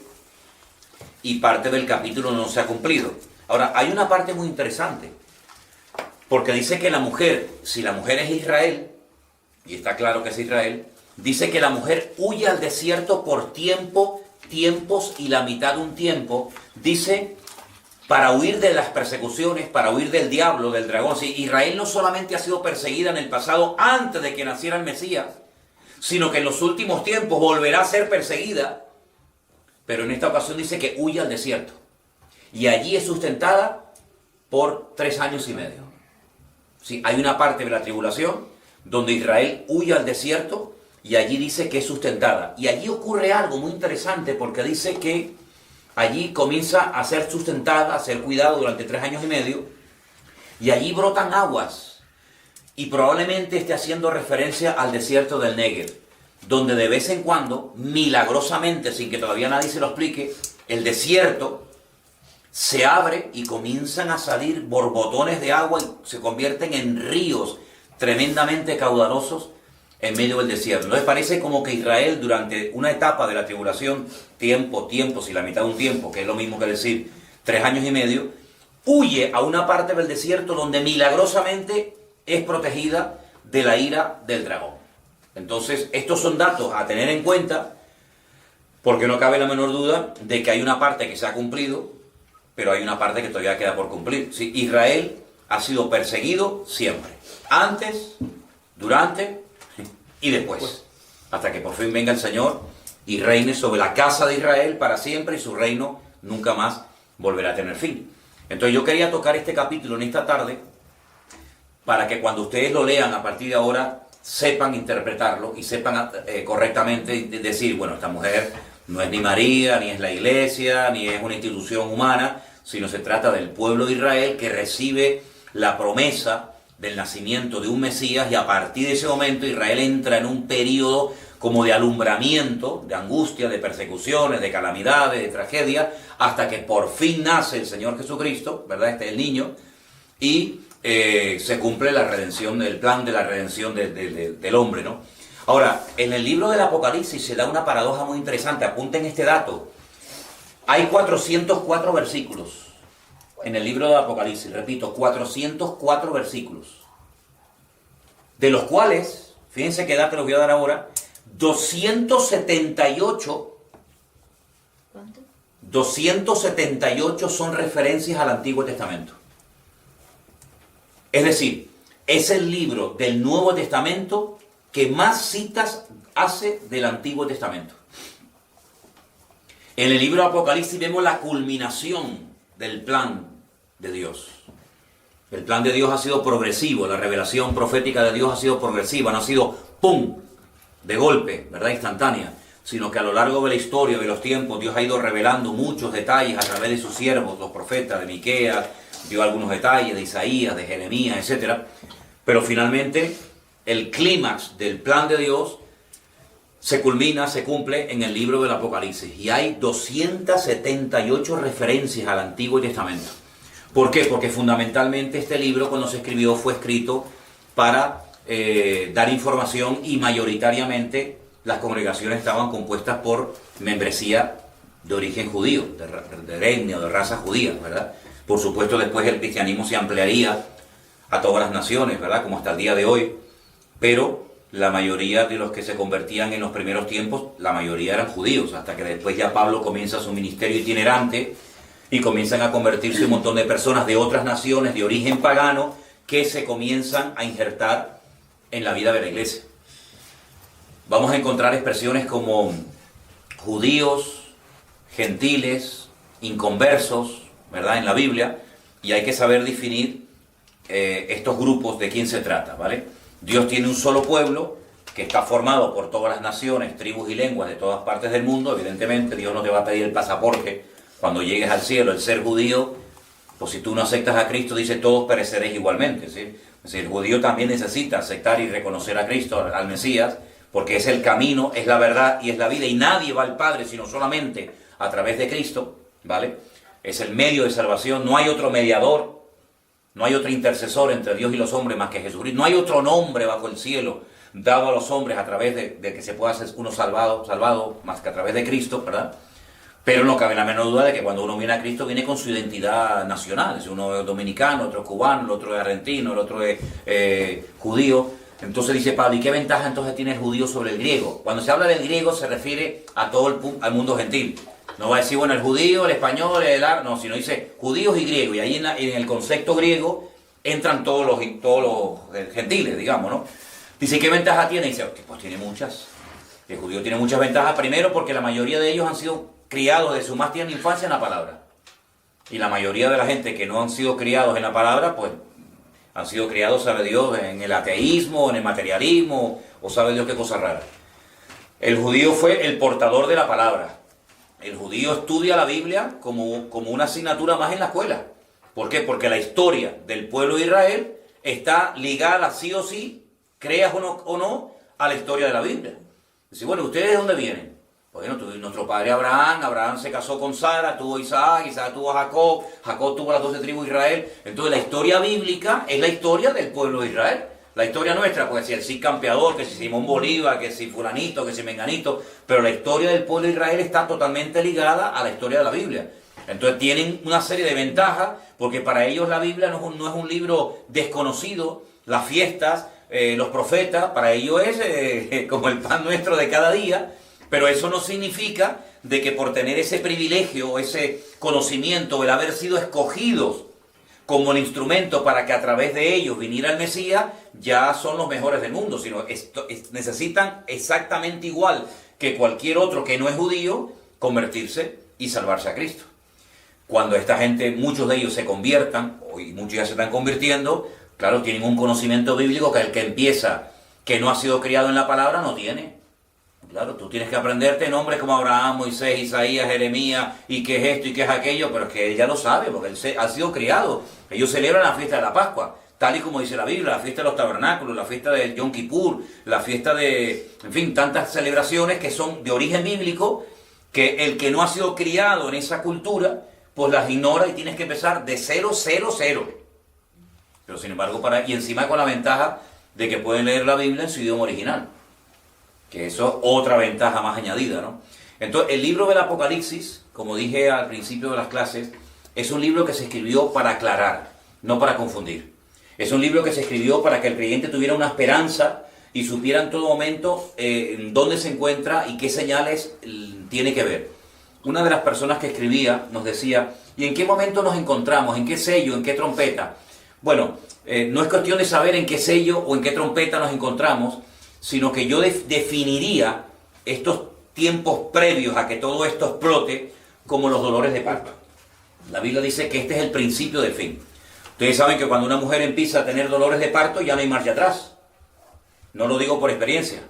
y parte del capítulo no se ha cumplido. Ahora, hay una parte muy interesante, porque dice que la mujer, si la mujer es Israel, y está claro que es Israel, dice que la mujer huye al desierto por tiempos y la mitad de un tiempo, dice, para huir de las persecuciones, para huir del diablo, del dragón. Si Israel no solamente ha sido perseguida en el pasado antes de que naciera el Mesías, sino que en los últimos tiempos volverá a ser perseguida, pero en esta ocasión dice que huye al desierto. Y allí es sustentada por 3 años y medio. Sí, hay una parte de la tribulación donde Israel huye al desierto y allí dice que es sustentada. Y allí ocurre algo muy interesante, porque dice que allí comienza a ser sustentada, a ser cuidada durante 3 años y medio, y allí brotan aguas. Y probablemente esté haciendo referencia al desierto del Negev, donde de vez en cuando, milagrosamente, sin que todavía nadie se lo explique, el desierto se abre y comienzan a salir borbotones de agua y se convierten en ríos tremendamente caudalosos, en medio del desierto. Entonces parece como que Israel durante una etapa de la tribulación, tiempos y la mitad de un tiempo, que es lo mismo que decir 3 años y medio, huye a una parte del desierto donde milagrosamente es protegida de la ira del dragón. Entonces estos son datos a tener en cuenta, porque no cabe la menor duda de que hay una parte que se ha cumplido, pero hay una parte que todavía queda por cumplir. Sí, Israel ha sido perseguido siempre, antes, durante y después, hasta que por fin venga el Señor y reine sobre la casa de Israel para siempre, y su reino nunca más volverá a tener fin. Entonces yo quería tocar este capítulo en esta tarde para que cuando ustedes lo lean a partir de ahora sepan interpretarlo y sepan correctamente decir, bueno, esta mujer no es ni María, ni es la iglesia, ni es una institución humana, sino se trata del pueblo de Israel que recibe la promesa del nacimiento de un Mesías, y a partir de ese momento Israel entra en un periodo como de alumbramiento, de angustia, de persecuciones, de calamidades, de tragedia, hasta que por fin nace el Señor Jesucristo, ¿verdad? Este es el niño, y se cumple la redención, el plan de la redención del hombre, ¿no? Ahora, en el libro del Apocalipsis se da una paradoja muy interesante. Apunten este dato. Hay 404 versículos en el libro del Apocalipsis. Repito, 404 versículos. De los cuales, fíjense qué dato les voy a dar ahora, 278. ¿Cuánto? 278 son referencias al Antiguo Testamento. Es decir, es el libro del Nuevo Testamento que más citas hace del Antiguo Testamento. En el libro de Apocalipsis vemos la culminación del plan de Dios. El plan de Dios ha sido progresivo, la revelación profética de Dios ha sido progresiva, no ha sido ¡pum!, de golpe, ¿verdad?, instantánea, sino que a lo largo de la historia, de los tiempos, Dios ha ido revelando muchos detalles a través de sus siervos, los profetas, de Miqueas, dio algunos detalles de Isaías, de Jeremías, etc. Pero finalmente el clímax del plan de Dios se culmina, se cumple en el libro del Apocalipsis. Y hay 278 referencias al Antiguo Testamento. ¿Por qué? Porque fundamentalmente este libro, cuando se escribió, fue escrito para dar información, y mayoritariamente las congregaciones estaban compuestas por membresía de origen judío, de etnia o de raza judía, ¿verdad? Por supuesto, después el cristianismo se ampliaría a todas las naciones, ¿verdad?, como hasta el día de hoy, pero la mayoría de los que se convertían en los primeros tiempos, la mayoría eran judíos, hasta que después ya Pablo comienza su ministerio itinerante y comienzan a convertirse un montón de personas de otras naciones de origen pagano que se comienzan a injertar en la vida de la iglesia. Vamos a encontrar expresiones como judíos, gentiles, inconversos, ¿verdad?, en la Biblia, y hay que saber definir estos grupos de quién se trata, ¿vale? Dios tiene un solo pueblo que está formado por todas las naciones, tribus y lenguas de todas partes del mundo. Evidentemente Dios no te va a pedir el pasaporte cuando llegues al cielo, el ser judío, pues si tú no aceptas a Cristo, dice, todos pereceréis igualmente, ¿sí? Es decir, el judío también necesita aceptar y reconocer a Cristo, al Mesías, porque es el camino, es la verdad y es la vida, y nadie va al Padre sino solamente a través de Cristo, ¿vale? Es el medio de salvación, no hay otro mediador, no hay otro intercesor entre Dios y los hombres más que Jesucristo, no hay otro nombre bajo el cielo dado a los hombres a través de que se pueda ser uno salvado más que a través de Cristo, ¿verdad? Pero no cabe la menor duda de que cuando uno viene a Cristo viene con su identidad nacional. Es uno es dominicano, otro es cubano, el otro es argentino, el otro es judío. Entonces dice Pablo, ¿y qué ventaja entonces tiene el judío sobre el griego? Cuando se habla del griego se refiere a todo al mundo gentil. No va a decir, bueno, el judío, el español, el árabe, no, sino dice judíos y griegos. Y ahí en el concepto griego entran todos los gentiles, digamos, ¿no? Dice, ¿qué ventaja tiene? Dice, pues tiene muchas. El judío tiene muchas ventajas, primero porque la mayoría de ellos han sido criados de su más tierna infancia en la palabra. Y la mayoría de la gente que no han sido criados en la palabra, pues han sido criados, sabe Dios, en el ateísmo, en el materialismo, o sabe Dios qué cosa rara. El judío fue el portador de la palabra. El judío estudia la Biblia como una asignatura más en la escuela. ¿Por qué? Porque la historia del pueblo de Israel está ligada sí o sí, creas o no, a la historia de la Biblia. Dice, bueno, ¿ustedes de dónde vienen? Bueno, nuestro padre Abraham se casó con Sara, tuvo Isaac tuvo a Jacob tuvo las 12 tribus de Israel. Entonces la historia bíblica es la historia del pueblo de Israel. La historia nuestra, pues si el Cid Campeador, que si Simón Bolívar, que si fulanito, que si menganito, pero la historia del pueblo de Israel está totalmente ligada a la historia de la Biblia. Entonces tienen una serie de ventajas, porque para ellos la Biblia no es un libro desconocido, las fiestas, los profetas, para ellos es como el pan nuestro de cada día, pero eso no significa de que por tener ese privilegio, ese conocimiento, el haber sido escogidos como el instrumento para que a través de ellos viniera el Mesías, ya son los mejores del mundo, sino necesitan exactamente igual que cualquier otro que no es judío, convertirse y salvarse a Cristo. Cuando esta gente, muchos de ellos se conviertan, y muchos ya se están convirtiendo, claro, tienen un conocimiento bíblico que el que empieza, que no ha sido criado en la palabra, no tiene. Claro, tú tienes que aprenderte nombres como Abraham, Moisés, Isaías, Jeremías, y qué es esto y qué es aquello, pero es que él ya lo sabe, porque él ha sido criado. Ellos celebran la fiesta de la Pascua, tal y como dice la Biblia, la fiesta de los tabernáculos, la fiesta del Yom Kippur, la fiesta de, en fin, tantas celebraciones que son de origen bíblico, que el que no ha sido criado en esa cultura, pues las ignora y tienes que empezar de 0. Pero sin embargo, y encima con la ventaja de que pueden leer la Biblia en su idioma original, que eso es otra ventaja más añadida, ¿no? Entonces, el libro del Apocalipsis, como dije al principio de las clases, es un libro que se escribió para aclarar, no para confundir. Es un libro que se escribió para que el creyente tuviera una esperanza y supiera en todo momento dónde se encuentra y qué señales tiene que ver. Una de las personas que escribía nos decía, ¿y en qué momento nos encontramos? ¿En qué sello? ¿En qué trompeta? Bueno, no es cuestión de saber en qué sello o en qué trompeta nos encontramos, sino que yo definiría estos tiempos previos a que todo esto explote como los dolores de parto. La Biblia dice que este es el principio del fin. Ustedes saben que cuando una mujer empieza a tener dolores de parto ya no hay marcha atrás. No lo digo por experiencia,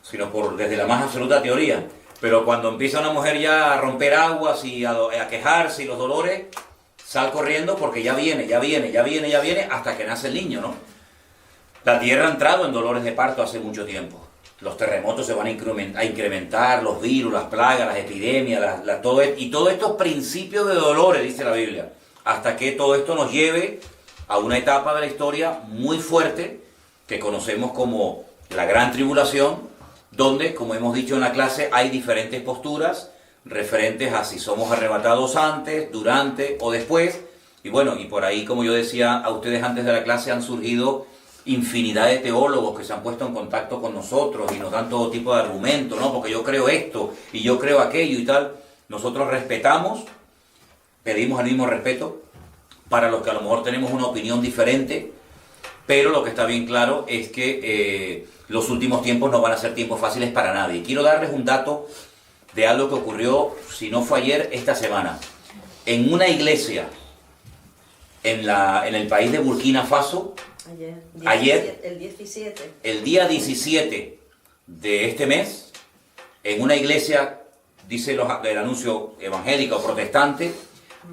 sino desde la más absoluta teoría. Pero cuando empieza una mujer ya a romper aguas y a quejarse y los dolores, sal corriendo porque ya viene, hasta que nace el niño, ¿no? La tierra ha entrado en dolores de parto hace mucho tiempo. Los terremotos se van a incrementar, los virus, las plagas, las epidemias, todos estos principios de dolores, dice la Biblia, hasta que todo esto nos lleve a una etapa de la historia muy fuerte que conocemos como la Gran Tribulación, donde, como hemos dicho en la clase, hay diferentes posturas referentes a si somos arrebatados antes, durante o después. Y bueno, y por ahí, como yo decía a ustedes antes de la clase, han surgido infinidad de teólogos que se han puesto en contacto con nosotros y nos dan todo tipo de argumentos, ¿no? Porque yo creo esto y yo creo aquello y tal. Nosotros respetamos, pedimos el mismo respeto para los que a lo mejor tenemos una opinión diferente, pero lo que está bien claro es que los últimos tiempos no van a ser tiempos fáciles para nadie. Quiero darles un dato de algo que ocurrió, si no fue ayer, esta semana. En una iglesia en el país de Burkina Faso, el día 17 de este mes, en una iglesia, dice el anuncio evangélico o protestante,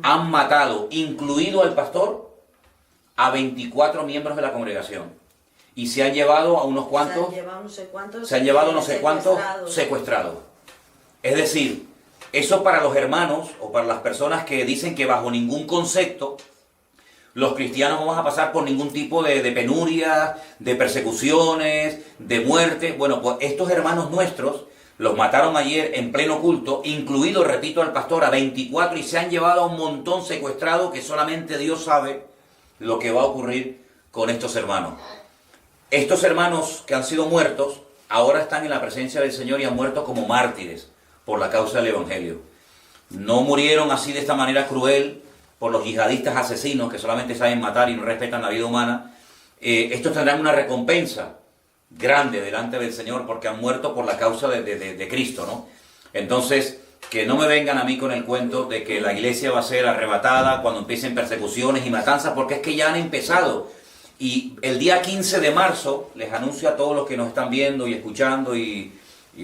han matado, incluido al pastor, a 24 miembros de la congregación. Y se han llevado a unos cuantos, se han llevado no sé cuántos secuestrados. Es decir, eso para los hermanos o para las personas que dicen que bajo ningún concepto los cristianos vamos a pasar por ningún tipo de penuria, de persecuciones, de muerte. Bueno, pues estos hermanos nuestros los mataron ayer en pleno culto, incluido, repito, al pastor, a 24, y se han llevado a un montón secuestrado que solamente Dios sabe lo que va a ocurrir con estos hermanos. Estos hermanos que han sido muertos, ahora están en la presencia del Señor y han muerto como mártires por la causa del Evangelio. No murieron así de esta manera cruel por los yihadistas asesinos que solamente saben matar y no respetan la vida humana. Estos tendrán una recompensa grande delante del Señor porque han muerto por la causa de Cristo, ¿no? Entonces, que no me vengan a mí con el cuento de que la iglesia va a ser arrebatada cuando empiecen persecuciones y matanzas, porque es que ya han empezado. Y el día 15 de marzo, les anuncio a todos los que nos están viendo y escuchando y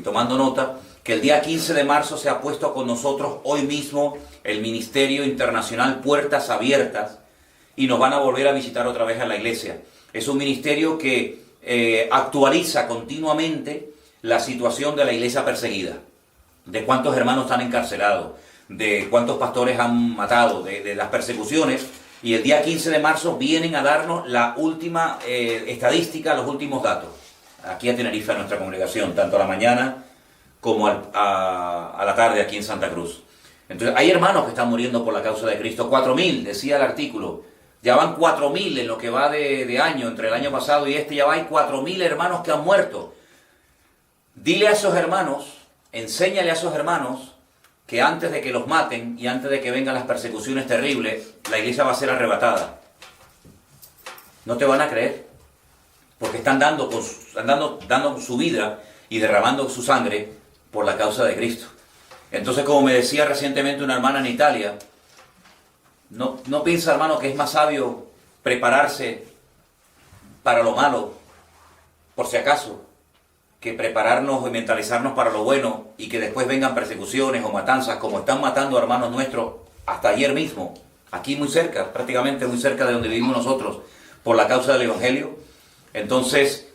tomando nota, que el día 15 de marzo se ha puesto con nosotros hoy mismo el Ministerio Internacional Puertas Abiertas y nos van a volver a visitar otra vez a la iglesia. Es un ministerio que actualiza continuamente la situación de la iglesia perseguida, de cuántos hermanos están encarcelados, de cuántos pastores han matado, de las persecuciones, Y el día 15 de marzo vienen a darnos la última estadística, los últimos datos. Aquí a Tenerife, a nuestra congregación, tanto a la mañana como a la tarde aquí en Santa Cruz. Entonces, hay hermanos que están muriendo por la causa de Cristo. 4.000, decía el artículo. Ya van 4.000 en lo que va de año, entre el año pasado y este, ya hay 4.000 hermanos que han muerto. Dile a esos hermanos, enséñale a esos hermanos que antes de que los maten y antes de que vengan las persecuciones terribles, la iglesia va a ser arrebatada. No te van a creer, porque están dando su vida y derramando su sangre por la causa de Cristo. Entonces, como me decía recientemente una hermana en Italia, no piensa, hermano, que es más sabio prepararse para lo malo, por si acaso, que prepararnos y mentalizarnos para lo bueno y que después vengan persecuciones o matanzas, como están matando a hermanos nuestros hasta ayer mismo, aquí muy cerca, prácticamente muy cerca de donde vivimos nosotros, por la causa del Evangelio. Entonces,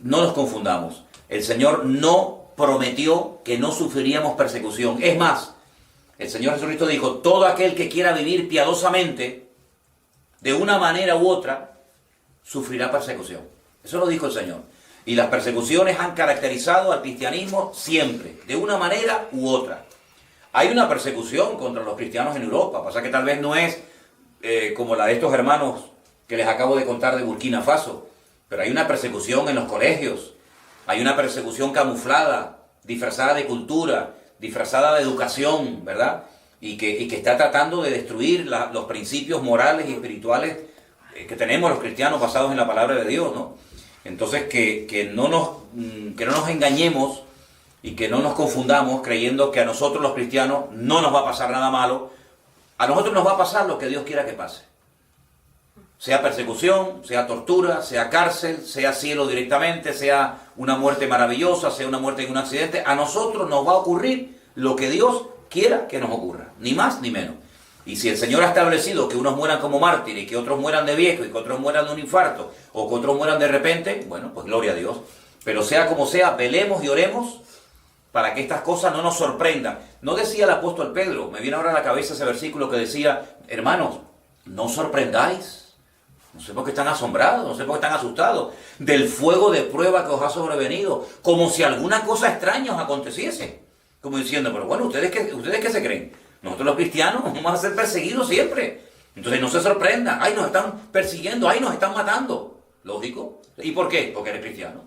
no nos confundamos. El Señor no prometió que no sufriríamos persecución. Es más, el Señor Jesucristo dijo, todo aquel que quiera vivir piadosamente, de una manera u otra, sufrirá persecución. Eso lo dijo el Señor. Y las persecuciones han caracterizado al cristianismo siempre, de una manera u otra. Hay una persecución contra los cristianos en Europa, pasa que tal vez no es como la de estos hermanos que les acabo de contar de Burkina Faso, pero hay una persecución en los colegios, hay una persecución camuflada, disfrazada de cultura, disfrazada de educación, ¿verdad? Y que está tratando de destruir los principios morales y espirituales que tenemos los cristianos basados en la palabra de Dios, ¿no? Entonces, que no nos engañemos y que no nos confundamos creyendo que a nosotros los cristianos no nos va a pasar nada malo. A nosotros nos va a pasar lo que Dios quiera que pase. Sea persecución, sea tortura, sea cárcel, sea cielo directamente, sea una muerte maravillosa, sea una muerte en un accidente. A nosotros nos va a ocurrir lo que Dios quiera que nos ocurra, ni más ni menos. Y si el Señor ha establecido que unos mueran como mártires, que otros mueran de viejo, y que otros mueran de un infarto, o que otros mueran de repente, bueno, pues gloria a Dios. Pero sea como sea, velemos y oremos para que estas cosas no nos sorprendan. No decía el apóstol Pedro, me viene ahora a la cabeza ese versículo que decía, hermanos, no os sorprendáis. No sé por qué están asombrados, no sé por qué están asustados del fuego de prueba que os ha sobrevenido, como si alguna cosa extraña os aconteciese. Como diciendo, pero bueno, ¿ustedes qué se creen? Nosotros los cristianos vamos a ser perseguidos siempre. Entonces no se sorprendan. Ay, nos están persiguiendo, ay, nos están matando. Lógico. ¿Y por qué? Porque eres cristiano.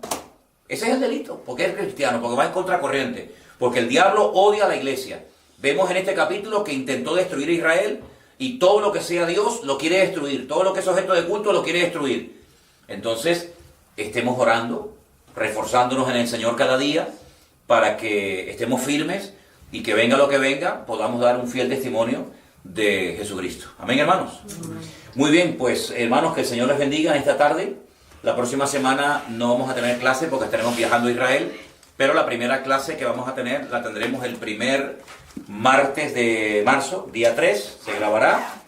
Ese es el delito. Porque eres cristiano, porque vas en contracorriente. Porque el diablo odia a la iglesia. Vemos en este capítulo que intentó destruir a Israel y todo lo que sea Dios lo quiere destruir. Todo lo que es objeto de culto lo quiere destruir. Entonces, estemos orando, reforzándonos en el Señor cada día para que estemos firmes y que venga lo que venga, podamos dar un fiel testimonio de Jesucristo. Amén, hermanos. Muy bien, pues hermanos, que el Señor les bendiga en esta tarde. La próxima semana no vamos a tener clase porque estaremos viajando a Israel, pero la primera clase que vamos a tener la tendremos el primer martes de marzo, día 3, se grabará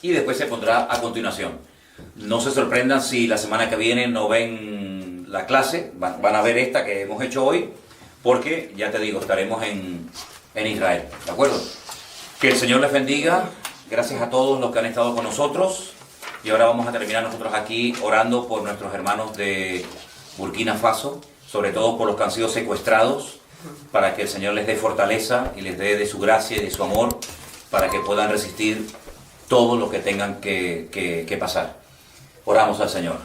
y después se pondrá a continuación. No se sorprendan si la semana que viene no ven la clase, van a ver esta que hemos hecho hoy, porque ya te digo, estaremos en Israel, ¿de acuerdo? Que el Señor les bendiga, gracias a todos los que han estado con nosotros, y ahora vamos a terminar nosotros aquí orando por nuestros hermanos de Burkina Faso, sobre todo por los que han sido secuestrados, para que el Señor les dé fortaleza y les dé de su gracia y de su amor, para que puedan resistir todo lo que tengan que pasar. Oramos al Señor.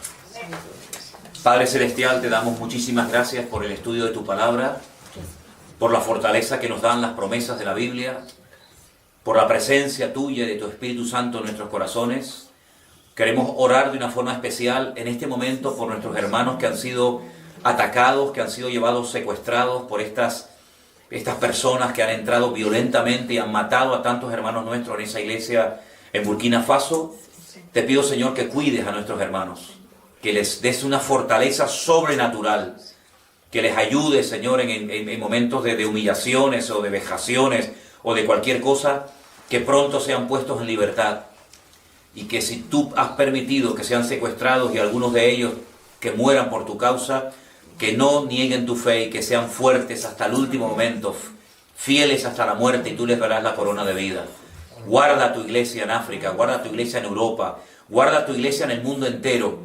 Padre Celestial, te damos muchísimas gracias por el estudio de tu palabra, por la fortaleza que nos dan las promesas de la Biblia, por la presencia tuya y de tu Espíritu Santo en nuestros corazones. Queremos orar de una forma especial en este momento por nuestros hermanos que han sido atacados, que han sido llevados secuestrados por estas personas que han entrado violentamente y han matado a tantos hermanos nuestros en esa iglesia en Burkina Faso. Te pido, Señor, que cuides a nuestros hermanos, que les des una fortaleza sobrenatural, que les ayude, Señor, en momentos de humillaciones o de vejaciones o de cualquier cosa, que pronto sean puestos en libertad. Y que si tú has permitido que sean secuestrados y algunos de ellos que mueran por tu causa, que no nieguen tu fe y que sean fuertes hasta el último momento, fieles hasta la muerte, y tú les darás la corona de vida. Guarda tu iglesia en África, guarda tu iglesia en Europa, guarda tu iglesia en el mundo entero.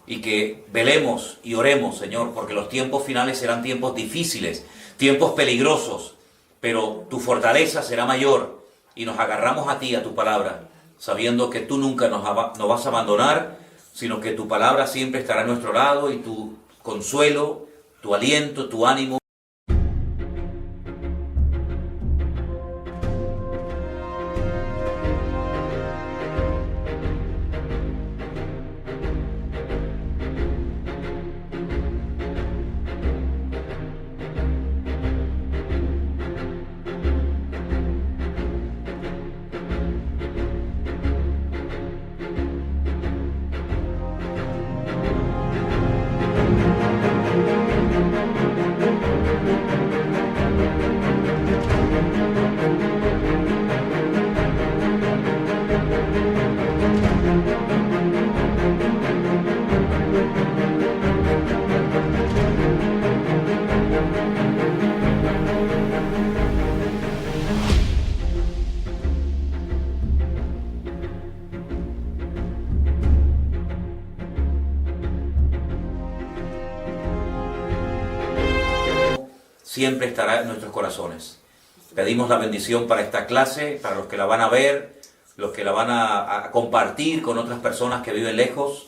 Y que velemos y oremos, Señor, porque los tiempos finales serán tiempos difíciles, tiempos peligrosos, pero tu fortaleza será mayor y nos agarramos a ti, a tu palabra, sabiendo que tú nunca nos vas a abandonar, sino que tu palabra siempre estará a nuestro lado y tu consuelo, tu aliento, tu ánimo. Siempre estará en nuestros corazones. Pedimos la bendición para esta clase, para los que la van a ver, los que la van a compartir con otras personas que viven lejos.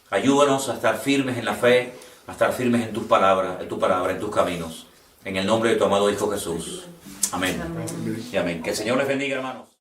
Ayúdanos a estar firmes en la fe, a estar firmes en tus palabras, en tus caminos. En el nombre de tu amado Hijo Jesús. Amén. Y amén. Que el Señor les bendiga, hermanos.